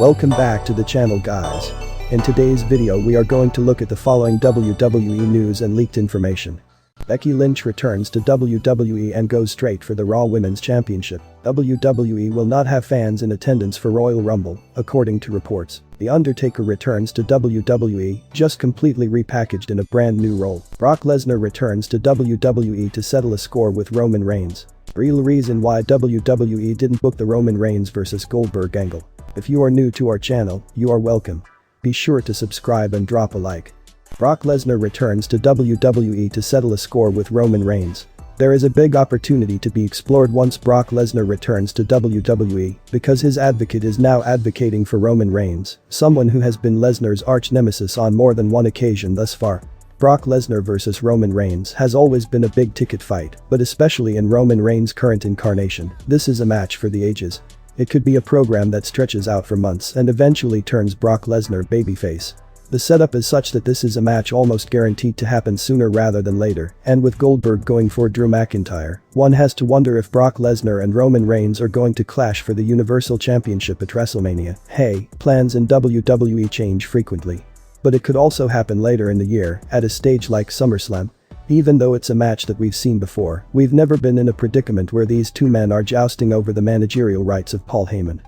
Welcome back to the channel, guys. In today's video we are going to look at the following WWE news and leaked information. Becky Lynch returns to WWE and goes straight for the Raw Women's Championship. WWE will not have fans in attendance for Royal Rumble, according to reports. The Undertaker returns to WWE, just completely repackaged in a brand new role. Brock Lesnar returns to WWE to settle a score with Roman Reigns. Real reason why WWE didn't book the Roman Reigns vs Goldberg angle. If you are new to our channel, you are welcome. Be sure to subscribe and drop a like. Brock Lesnar returns to WWE to settle a score with Roman Reigns. There is a big opportunity to be explored once Brock Lesnar returns to WWE, because his advocate is now advocating for Roman Reigns, someone who has been Lesnar's arch-nemesis on more than one occasion thus far. Brock Lesnar vs Roman Reigns has always been a big-ticket fight, but especially in Roman Reigns' current incarnation, this is a match for the ages. It could be a program that stretches out for months and eventually turns Brock Lesnar babyface. The setup is such that this is a match almost guaranteed to happen sooner rather than later, and with Goldberg going for Drew McIntyre, one has to wonder if Brock Lesnar and Roman Reigns are going to clash for the Universal Championship at WrestleMania. Hey, plans in WWE change frequently. But it could also happen later in the year, at a stage like SummerSlam. Even though it's a match that we've seen before, we've never been in a predicament where these two men are jousting over the managerial rights of Paul Heyman.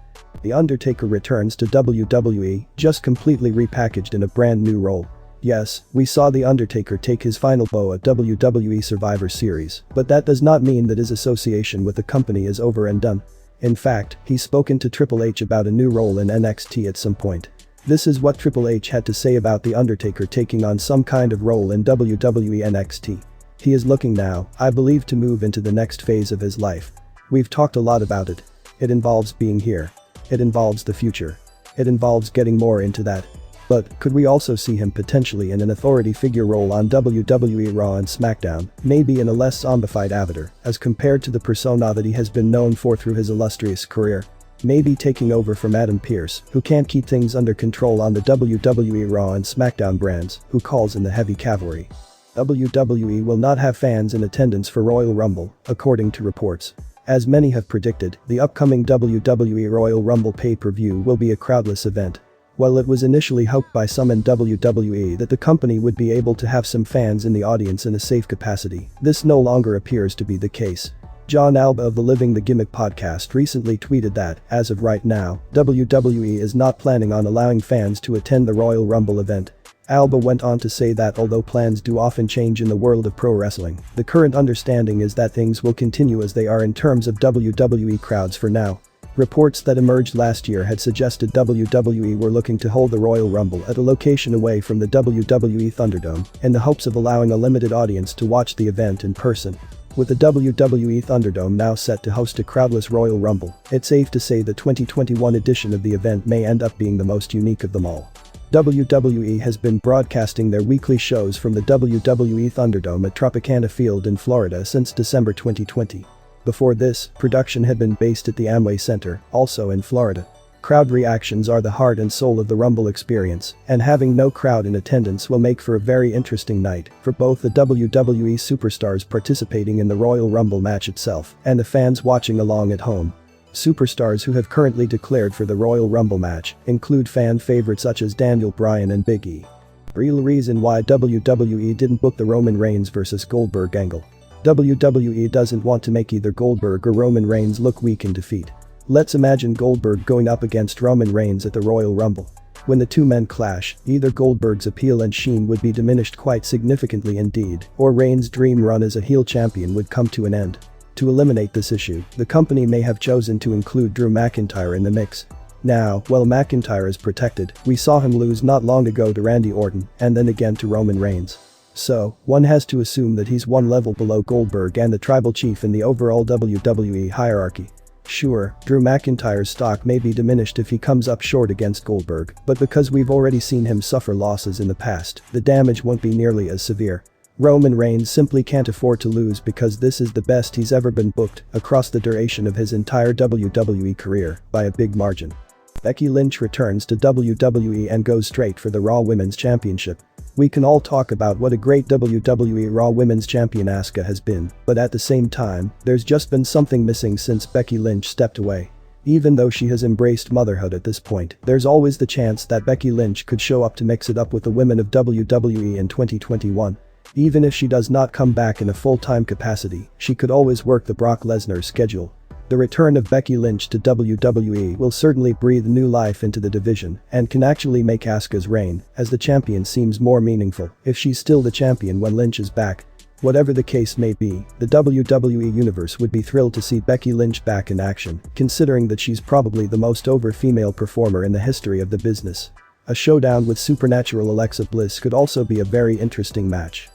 The Undertaker returns to WWE, just completely repackaged in a brand new role. Yes, we saw The Undertaker take his final bow at WWE Survivor Series, but that does not mean that his association with the company is over and done. In fact, he's spoken to Triple H about a new role in NXT at some point. This is what Triple H had to say about The Undertaker taking on some kind of role in WWE NXT. He is looking now, I believe, to move into the next phase of his life. We've talked a lot about it. It involves being here. It involves the future. It involves getting more into that. But could we also see him potentially in an authority figure role on WWE Raw and SmackDown, maybe in a less zombified avatar, as compared to the persona that he has been known for through his illustrious career? Maybe taking over from Adam Pearce, who can't keep things under control on the WWE Raw and SmackDown brands, who calls in the heavy cavalry. WWE will not have fans in attendance for Royal Rumble, according to reports. As many have predicted, the upcoming WWE Royal Rumble pay-per-view will be a crowdless event. While it was initially hoped by some in WWE that the company would be able to have some fans in the audience in a safe capacity, this no longer appears to be the case. John Alba of the Living the Gimmick podcast recently tweeted that, as of right now, WWE is not planning on allowing fans to attend the Royal Rumble event. Alba went on to say that although plans do often change in the world of pro wrestling, the current understanding is that things will continue as they are in terms of WWE crowds for now. Reports that emerged last year had suggested WWE were looking to hold the Royal Rumble at a location away from the WWE Thunderdome, in the hopes of allowing a limited audience to watch the event in person. With the WWE Thunderdome now set to host a crowdless Royal Rumble, it's safe to say the 2021 edition of the event may end up being the most unique of them all. WWE has been broadcasting their weekly shows from the WWE Thunderdome at Tropicana Field in Florida since December 2020. Before this, production had been based at the Amway Center, also in Florida. Crowd reactions are the heart and soul of the Rumble experience, and having no crowd in attendance will make for a very interesting night for both the WWE superstars participating in the Royal Rumble match itself and the fans watching along at home. Superstars who have currently declared for the Royal Rumble match include fan favorites such as Daniel Bryan and Big E. Real reason why WWE didn't book the Roman Reigns vs Goldberg angle. WWE doesn't want to make either Goldberg or Roman Reigns look weak in defeat. Let's imagine Goldberg going up against Roman Reigns at the Royal Rumble. When the two men clash, either Goldberg's appeal and sheen would be diminished quite significantly indeed, or Reigns' dream run as a heel champion would come to an end. To eliminate this issue, the company may have chosen to include Drew McIntyre in the mix. Now, while McIntyre is protected, we saw him lose not long ago to Randy Orton, and then again to Roman Reigns. So, one has to assume that he's one level below Goldberg and the tribal chief in the overall WWE hierarchy. Sure, Drew McIntyre's stock may be diminished if he comes up short against Goldberg, but because we've already seen him suffer losses in the past, the damage won't be nearly as severe. Roman Reigns simply can't afford to lose because this is the best he's ever been booked across the duration of his entire WWE career, by a big margin. Becky Lynch returns to WWE and goes straight for the Raw Women's Championship. We can all talk about what a great WWE Raw Women's Champion Asuka has been, but at the same time, there's just been something missing since Becky Lynch stepped away. Even though she has embraced motherhood at this point, there's always the chance that Becky Lynch could show up to mix it up with the women of WWE in 2021. Even if she does not come back in a full-time capacity, she could always work the Brock Lesnar schedule. The return of Becky Lynch to WWE will certainly breathe new life into the division and can actually make Asuka's reign as the champion seems more meaningful if she's still the champion when Lynch is back. Whatever the case may be, the WWE Universe would be thrilled to see Becky Lynch back in action, considering that she's probably the most over female performer in the history of the business. A showdown with supernatural Alexa Bliss could also be a very interesting match.